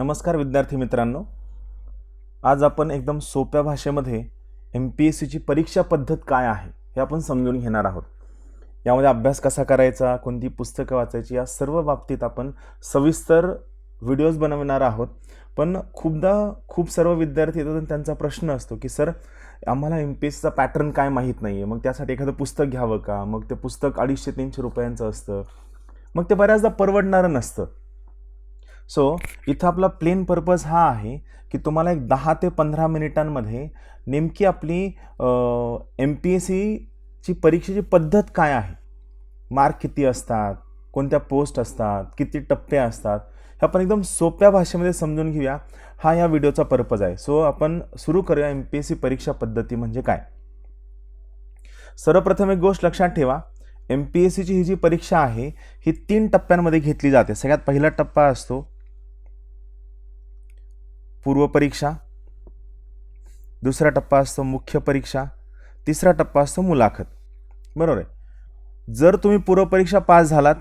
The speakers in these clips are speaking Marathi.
नमस्कार विद्यार्थी मित्रांनो, आज आपण एकदम सोप्या भाषेमध्ये MPSCची परीक्षा पद्धत काय आहे हे आपण समजून घेणार आहोत. यामध्ये अभ्यास कसा करायचा, कोणती पुस्तकं वाचायची, या सर्व बाबतीत आपण सविस्तर व्हिडिओज बनवणार आहोत. पण खूप सर्व विद्यार्थी येतात आणि त्यांचा प्रश्न असतो की सर आम्हाला MPSCचा पॅटर्न काय माहीत नाही आहे, मग त्यासाठी एखादं पुस्तक घ्यावं का? मग ते पुस्तक 250-300 रुपयांचं असतं, मग ते बऱ्याचदा परवडणारं नसतं. सो इथं आपला प्लेन पर्पज हा आहे की तुम्हाला एक 10 ते 15 मिनिटांमध्ये नेमकी आपली MPSCची परीक्षेची पद्धत काय आहे, मार्क किती असतात, कोणत्या पोस्ट असतात, किती टप्पे असतात, हे आपण एकदम सोप्या भाषेमध्ये समजून घेऊया. हा या व्हिडिओचा पर्पज आहे. सो आपण सुरू करूया MPSC परीक्षा पद्धती म्हणजे काय. सर्वप्रथम एक गोष्ट लक्षात ठेवा, MPSCची ही जी परीक्षा आहे ही 3 टप्प्यांमध्ये घेतली जाते. सगळ्यात पहिला टप्पा असतो पूर्व परीक्षा, दुसरा टप्पा असतो मुख्य परीक्षा, तिसरा टप्पा असतो मुलाखत. बरोबर आहे. जर तुम्ही पूर्व परीक्षा पास झालात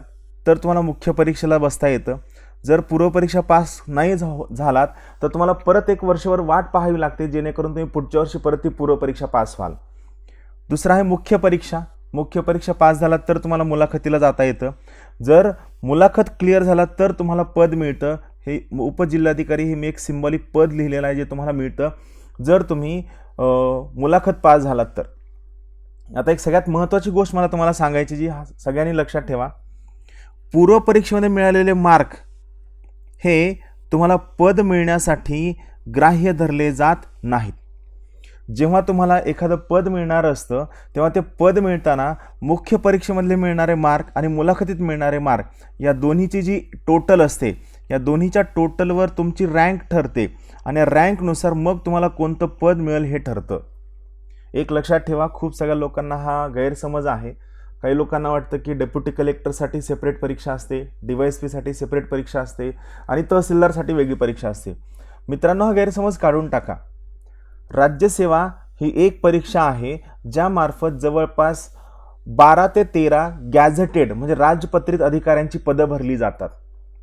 तर तुम्हाला मुख्य परीक्षेला बसता येतं. जर पूर्व परीक्षा पास नाही झालात तर तुम्हाला परत एक वर्षभर वाट पाहावी लागते, जेणेकरून तुम्ही पुढच्या वर्षी परत ती पूर्व परीक्षा पास व्हाल. दुसरा आहे मुख्य परीक्षा. मुख्य परीक्षा पास झालात तर तुम्हाला मुलाखतीला जाता येतं. जर मुलाखत क्लिअर झाला तर तुम्हाला पद मिळतं. हे उपजिल्हाधिकारी हे मी एक सिंबॉलिक पद लिहिलेलं आहे जे तुम्हाला मिळतं जर तुम्ही मुलाखत पास झालात तर. आता एक सगळ्यात महत्त्वाची गोष्ट मला तुम्हाला सांगायची, जी सगळ्यांनी लक्षात ठेवा, पूर्व परीक्षेमध्ये मिळालेले मार्क हे तुम्हाला पद मिळण्यासाठी ग्राह्य धरले जात नाहीत. जेव्हा तुम्हाला एखादं पद मिळणार असतं तेव्हा ते पद मिळताना मुख्य परीक्षेमधले मिळणारे मार्क आणि मुलाखतीत मिळणारे मार्क या दोन्हीची जी टोटल असते, या दोन्हीच्या टोटलवर तुमची रँक ठरते आणि रँकनुसार मग तुम्हाला कोणतं पद मिळेल हे ठरतं. एक लक्षात ठेवा, खूप सगळ्या लोकांना हा गैरसमज आहे. काही लोकांना वाटतं की डेप्युटी कलेक्टरसाठी सेपरेट परीक्षा असते, DYSPसाठी सेपरेट परीक्षा असते आणि तहसीलदारसाठी वेगळी परीक्षा असते. मित्रांनो, हा गैरसमज काढून टाका. राज्यसेवा ही एक परीक्षा आहे ज्यामार्फत जवळपास 12 ते 13 गॅझेटेड म्हणजे राजपत्रित अधिकाऱ्यांची पदं भरली जातात.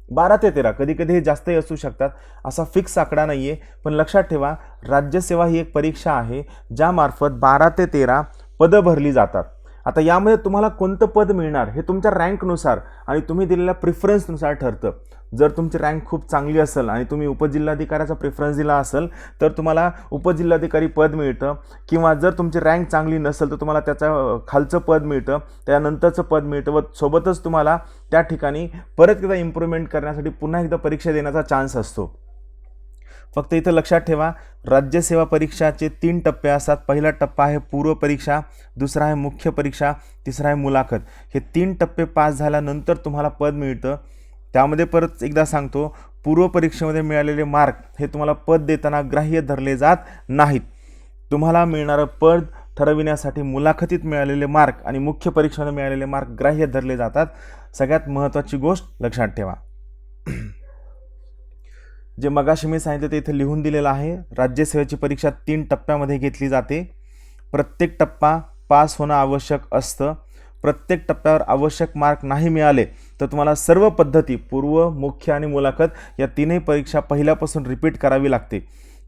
12 ते 13, कधी कधी हे जास्तही असू शकतात, असा फिक्स आकडा नाही आहे. पण लक्षात ठेवा, राज्यसेवा ही एक परीक्षा आहे ज्यामार्फत 12 ते 13 पदं भरली जातात. आता यामध्ये तुम्हाला कोणतं पद मिळणार हे तुमच्या रँकनुसार आणि तुम्ही दिलेल्या प्रिफरन्सनुसार ठरतं. जर तुमची रँक खूप चांगली असेल आणि तुम्ही उपजिल्हाधिकाऱ्याचा प्रिफरन्स दिला असेल तर तुम्हाला उपजिल्हाधिकारी पद मिळतं, किंवा जर तुमची रँक चांगली नसेल तर तुम्हाला त्याचं खालचं पद मिळतं, त्यानंतरचं पद मिळतं व सोबतच तुम्हाला त्या ठिकाणी परत एकदा इम्प्रूव्हमेंट करण्यासाठी पुन्हा एकदा परीक्षा देण्याचा चान्स असतो. फक्त इथं लक्षात ठेवा, राज्यसेवा परीक्षाचे 3 टप्पे असतात. पहिला टप्पा आहे पूर्व परीक्षा, दुसरा आहे मुख्य परीक्षा, तिसरा आहे मुलाखत. हे 3 टप्पे पास झाल्यानंतर तुम्हाला पद मिळतं. त्यामध्ये परत एकदा सांगतो, पूर्व परीक्षेमध्ये मिळालेले मार्क हे तुम्हाला पद देताना ग्राह्य धरले जात नाहीत. तुम्हाला मिळणारं पद ठरविण्यासाठी मुलाखतीत मिळालेले मार्क आणि मुख्य परीक्षेमध्ये मिळालेले मार्क ग्राह्य धरले जातात. सगळ्यात महत्त्वाची गोष्ट लक्षात ठेवा. जे मगाशी मी सांगितलं ते इथे लिहून दिलेलं आहे. राज्यसेवेची परीक्षा 3 टप्प्यामध्ये घेतली जाते. प्रत्येक टप्पा पास होणं आवश्यक असतं. प्रत्येक टप्प्यावर आवश्यक मार्क नाही मिळाले तर तुम्हाला सर्व पद्धती पूर्व, मुख्य आणि मुलाखत या 3ही परीक्षा पहिल्यापासून रिपीट करावी लागते.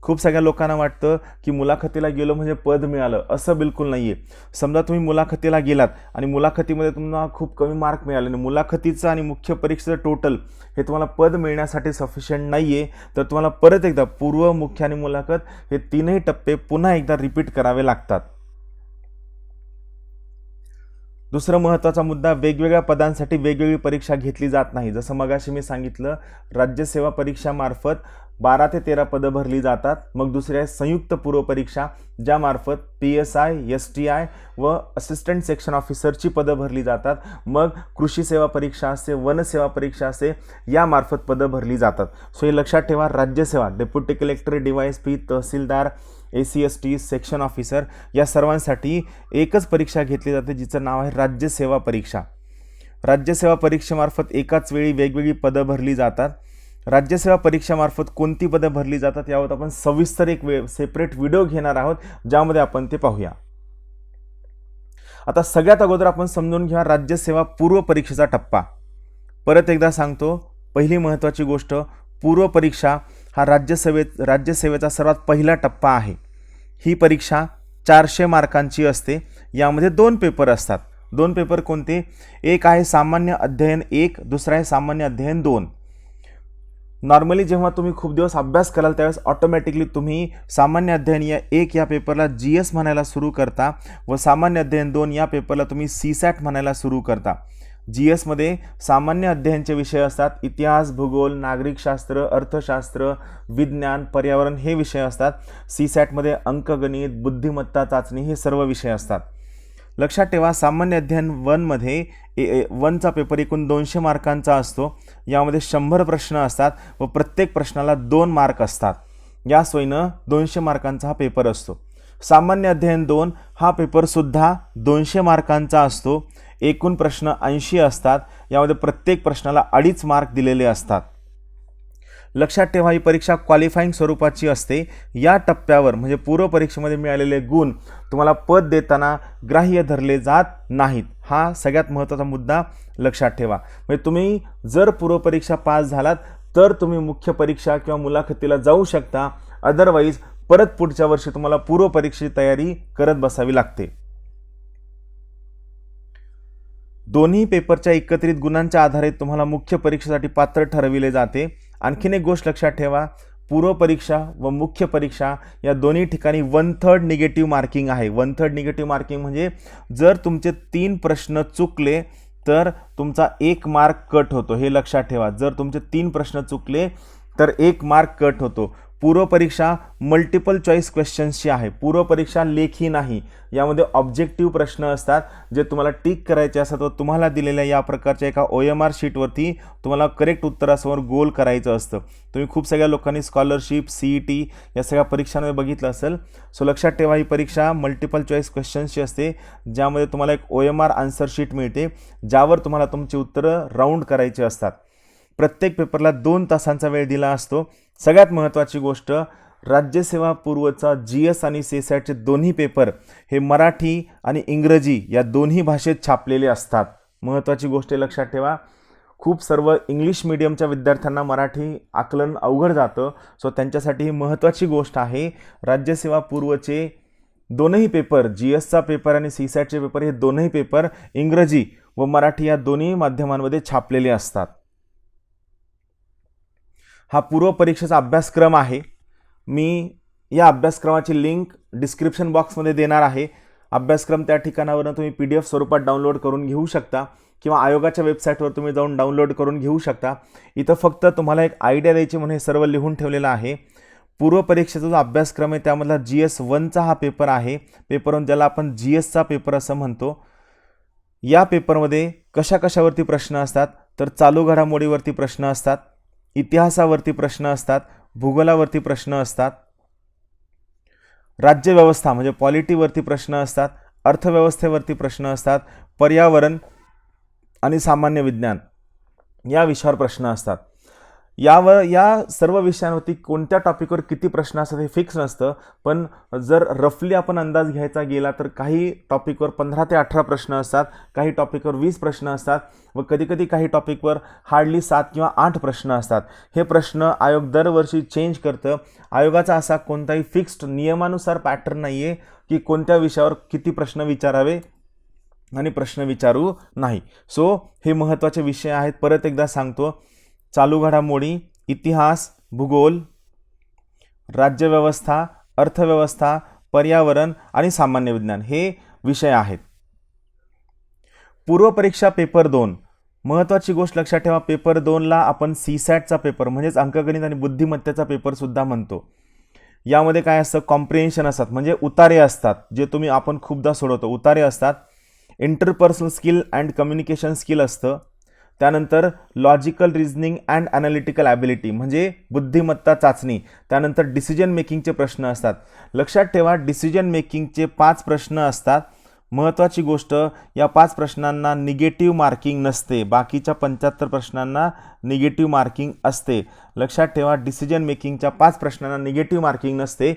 खूप सगळ्या लोकांना वाटतं की मुलाखतीला गेलो म्हणजे पद मिळालं, असं बिलकुल नाही आहे. समजा तुम्ही मुलाखतीला गेलात आणि मुलाखतीमध्ये तुम्हाला खूप कमी मार्क मिळाले आणि मुलाखतीचं आणि मुख्य परीक्षेचं टोटल हे तुम्हाला पद मिळण्यासाठी सफिशियंट नाही आहे, तर तुम्हाला परत एकदा पूर्व, मुख्य आणि मुलाखत हे 3ही टप्पे पुन्हा एकदा रिपीट करावे लागतात. दुसरा महत्त्वाचा मुद्दा, वेगवेगळ्या पदांसाठी वेगवेगळी परीक्षा घेतली जात नाही. जसं मगाशी मी सांगितलं, राज्यसेवा परीक्षामार्फत 12 ते 13 पदं भरली जातात. मग दुसरी आहे संयुक्त पूर्व परीक्षा, ज्यामार्फत PSI, STI व असिस्टंट सेक्शन ऑफिसरची पदं भरली जातात. मग कृषी सेवा परीक्षा असते, वनसेवा परीक्षा असते, यामार्फत पदं भरली जातात. सो हे लक्षात ठेवा, राज्यसेवा डेप्युटी कलेक्टर, DYSP, तहसीलदार, ACST, सेक्शन ऑफिसर या सर्वांसाठी एकच परीक्षा घेतली जाते जिचं नाव आहे राज्यसेवा परीक्षा. राज्यसेवा परीक्षेमार्फत एकाच वेळी वेगवेगळी पदं भरली जातात. राज्यसेवा परीक्षेमार्फत कोणती पदं भरली जातात यावर आपण सविस्तर एक सेपरेट व्हिडिओ घेणार आहोत, ज्यामध्ये आपण ते पाहूया. आता सगळ्यात अगोदर आपण समजून घ्या राज्यसेवा पूर्व परीक्षेचा टप्पा. परत एकदा सांगतो, पहिली महत्त्वाची गोष्ट, पूर्व परीक्षा हा राज्यसेवेचा सर्वात पहिला टप्पा आहे. ही परीक्षा 400 मार्कांची असते. यामध्ये 2 पेपर असतात. 2 पेपर कोणते? एक आहे सामान्य अध्ययन 1, दुसरा आहे सामान्य अध्ययन 2. नॉर्मली जेव्हा तुम्ही खूप दिवस अभ्यास कराल त्यावेळेस ऑटोमॅटिकली तुम्ही सामान्य अध्ययन 1 या पेपरला GS म्हणायला सुरू करता व सामान्य अध्ययन 2 या पेपरला तुम्ही CSAT म्हणायला सुरू करता. GS मध्ये सामान्य अध्ययनचे विषय असतात इतिहास, भूगोल, नागरिकशास्त्र, अर्थशास्त्र, विज्ञान, पर्यावरण हे विषय असतात. CSAT मध्ये अंकगणित, बुद्धिमत्ता चाचणी हे सर्व विषय असतात. लक्षात ठेवा, सामान्य अध्ययन 1 मध्ये 1चा पेपर एकूण 200 मार्कांचा असतो. यामध्ये 100 प्रश्न असतात व प्रत्येक प्रश्नाला 2 मार्क असतात. या सोयीनं 200 मार्कांचा हा पेपर असतो. सामान्य अध्ययन 2 हा पेपरसुद्धा 200 मार्कांचा असतो. एकूण प्रश्न 80 असतात. यामध्ये प्रत्येक प्रश्नाला 2.5 मार्क दिलेले असतात. लक्षात ठेवा, ही परीक्षा क्वालिफाईंग स्वरूपाची असते. या टप्प्यावर म्हणजे पूर्व परीक्षेमध्ये मिळालेले गुण तुम्हाला पद देताना ग्राह्य धरले जात नाहीत. हा सगळ्यात महत्त्वाचा मुद्दा लक्षात ठेवा. म्हणजे तुम्ही जर पूर्व परीक्षा पास झालात तर तुम्ही मुख्य परीक्षा किंवा मुलाखतीला जाऊ शकता. अदरवाईज परत पुढच्या वर्षी तुम्हाला पूर्व परीक्षेची तयारी करत बसावी लागते. दोन्ही पेपरच्या एकत्रित गुणांच्या आधारे तुम्हाला मुख्य परीक्षेसाठी पात्र ठरविले जाते. आणखीन एक गोष्ट लक्षात ठेवा, पूर्व परीक्षा व मुख्य परीक्षा या दोन्ही ठिकाणी 1/3 निगेटिव्ह मार्किंग आहे. 1/3 निगेटिव्ह मार्किंग म्हणजे जर तुमचे 3 प्रश्न चुकले तर तुमचा 1 मार्क कट होतो. हे लक्षात ठेवा, जर तुमचे 3 प्रश्न चुकले तर 1 मार्क कट होतो. पूर्व परीक्षा मल्टिपल चॉईस क्वेश्चन्सची आहे. पूर्व परीक्षा लेखी नाही. यामध्ये ऑब्जेक्टिव्ह प्रश्न असतात जे तुम्हाला टिक करायचे असतात व तुम्हाला दिलेल्या या प्रकारच्या एका OMR शीटवरती तुम्हाला करेक्ट उत्तरासमोर गोल करायचं असतं. तुम्ही खूप सगळ्या लोकांनी स्कॉलरशिप, CET या सगळ्या परीक्षांमध्ये बघितलं असेल. सो लक्षात ठेवा, ही परीक्षा मल्टिपल चॉईस क्वेश्चन्सची असते ज्यामध्ये तुम्हाला एक OMR आन्सर शीट मिळते ज्यावर तुम्हाला तुमची उत्तरं राऊंड करायची असतात. प्रत्येक पेपरला 2 तासांचा वेळ दिला असतो. सगळ्यात महत्त्वाची गोष्ट, राज्यसेवा पूर्वचा GS आणि CSATचे दोन्ही पेपर हे मराठी आणि इंग्रजी या दोन्ही भाषेत छापलेले असतात. महत्त्वाची गोष्ट लक्षात ठेवा, खूप सर्व इंग्लिश मीडियमच्या विद्यार्थ्यांना मराठी आकलन अवघड जातं. सो त्यांच्यासाठी ही महत्त्वाची गोष्ट आहे. राज्यसेवा पूर्वचे दोनही पेपर, GSचा पेपर आणि CSATचे पेपर हे दोनही पेपर इंग्रजी व मराठी या दोन्ही माध्यमांमध्ये छापलेले असतात. हा पूर्व परीक्षेचा अभ्यासक्रम आहे. मी या अभ्यासक्रमाची लिंक डिस्क्रिप्शन बॉक्समध्ये देणार आहे. अभ्यासक्रम त्या ठिकाणावरून तुम्ही PDF स्वरूपात डाउनलोड करून घेऊ शकता किंवा आयोगाच्या वेबसाईटवर तुम्ही जाऊन डाउनलोड करून घेऊ शकता. इथं फक्त तुम्हाला एक आयडिया द्यायची म्हणून हे सर्व लिहून ठेवलेलं आहे. पूर्व परीक्षेचा जो अभ्यासक्रम आहे त्यामधला GS 1चा हा पेपर आहे. पेपर 1 ज्याला आपण GSचा पेपर असं म्हणतो. या पेपरमध्ये कशावरती प्रश्न असतात तर चालू घडामोडीवरती प्रश्न असतात, इतिहासावरती प्रश्न असतात, भूगोलावरती प्रश्न असतात, राज्यव्यवस्था म्हणजे पॉलिटीवरती प्रश्न असतात, अर्थव्यवस्थेवरती प्रश्न असतात, पर्यावरण आणि सामान्य विज्ञान या विषयावर प्रश्न असतात. या सर्व विषयांवरती कोणत्या टॉपिकवर किती प्रश्न असतात हे फिक्स नसतं. पण जर रफली आपण अंदाज घ्यायचा गेला तर काही टॉपिकवर 15 ते 18 प्रश्न असतात, काही टॉपिकवर 20 प्रश्न असतात व कधीकधी काही टॉपिकवर हार्डली 7 किंवा 8 प्रश्न असतात. हे प्रश्न आयोग दरवर्षी चेंज करतं. आयोगाचा असा कोणताही फिक्स्ड नियमानुसार पॅटर्न नाही आहे की कोणत्या विषयावर किती प्रश्न विचारावे आणि प्रश्न विचारू नाही. सो हे महत्त्वाचे विषय आहेत. परत एकदा सांगतो, चालू घडामोडी, इतिहास, भूगोल, राज्यव्यवस्था, अर्थव्यवस्था, पर्यावरण आणि सामान्य विज्ञान हे विषय आहेत. पूर्व परीक्षा पेपर 2, महत्त्वाची गोष्ट लक्षात ठेवा, पेपर 2ला आपण CSATचा पेपर म्हणजेच अंकगणित आणि बुद्धिमत्तेचा पेपर सुद्धा म्हणतो. यामध्ये काय असतं, कॉम्प्रिहेन्शन असतात म्हणजे उतारे असतात जे आपण खूपदा सोडवतो. उतारे असतात, interpersonal skill and communication skill असतं, त्यानंतर logical reasoning and analytical ability म्हणजे बुद्धिमत्ता चाचणी, त्यानंतर डिसिजन मेकिंगचे प्रश्न असतात. लक्षात ठेवा, डिसिजन मेकिंगचे 5 प्रश्न असतात. महत्त्वाची गोष्ट, या 5 प्रश्नांना निगेटिव्ह मार्किंग नसते, बाकीच्या 75 प्रश्नांना निगेटिव्ह मार्किंग असते. लक्षात ठेवा, डिसिजन मेकिंगच्या 5 प्रश्नांना निगेटिव्ह मार्किंग नसते.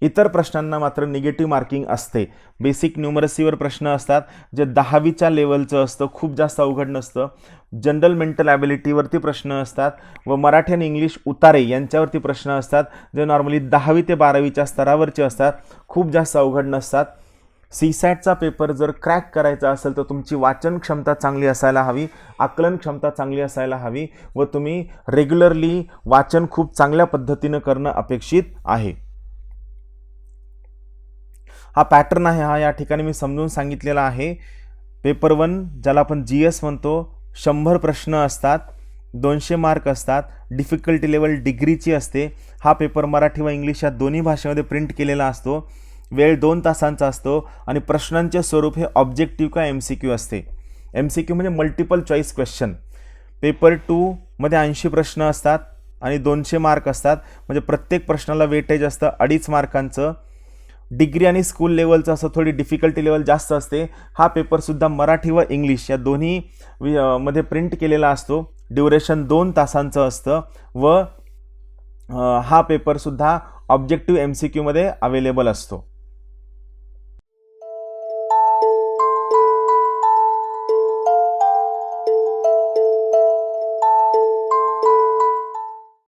इतर प्रश्नांना मात्र निगेटिव्ह मार्किंग असते. बेसिक न्यूमरसीवर प्रश्न असतात जे 10वीच्या लेवलचं असतं, खूप जास्त अवघड नसतं. जनरल मेंटल ॲबिलिटीवरती प्रश्न असतात व मराठी आणि इंग्लिश उतारे यांच्यावरती प्रश्न असतात जे नॉर्मली 10वी ते 12वीच्या स्तरावरचे असतात, खूप जास्त अवघड नसतात. सीसॅटचा पेपर जर क्रॅक करायचा असेल तर तुमची वाचन क्षमता चांगली असायला हवी, आकलन क्षमता चांगली असायला हवी व तुम्ही रेग्युलरली वाचन खूप चांगल्या पद्धतीनं करणं अपेक्षित आहे. हा पॅटर्न आहे, हा या ठिकाणी मी समजून सांगितलेला आहे. पेपर 1 ज्याला आपण GS म्हणतो, 100 प्रश्न असतात, 200 मार्क असतात, डिफिकल्टी लेवल डिग्रीची असते. हा पेपर मराठी व इंग्लिश या दोन्ही भाषेमध्ये प्रिंट केलेला असतो. वेळ 2 तासांचा असतो आणि प्रश्नांचे स्वरूप हे ऑब्जेक्टिव्ह का MCQ असते. MCQ म्हणजे मल्टिपल चॉईस क्वेश्चन. पेपर 2 मध्ये 80 प्रश्न असतात आणि 200 मार्क असतात, म्हणजे प्रत्येक प्रश्नाला वेटेज असतं 2.5 मार्कांचं. डिग्री आणि स्कूल लेवलचं असं थोडी डिफिकल्टी लेवल जास्त असते. हा पेपरसुद्धा मराठी व इंग्लिश या दोन्ही मध्ये प्रिंट केलेला असतो. ड्युरेशन 2 तासांचं असतं व हा पेपरसुद्धा ऑब्जेक्टिव्ह MCQ मध्ये अवेलेबल असतो.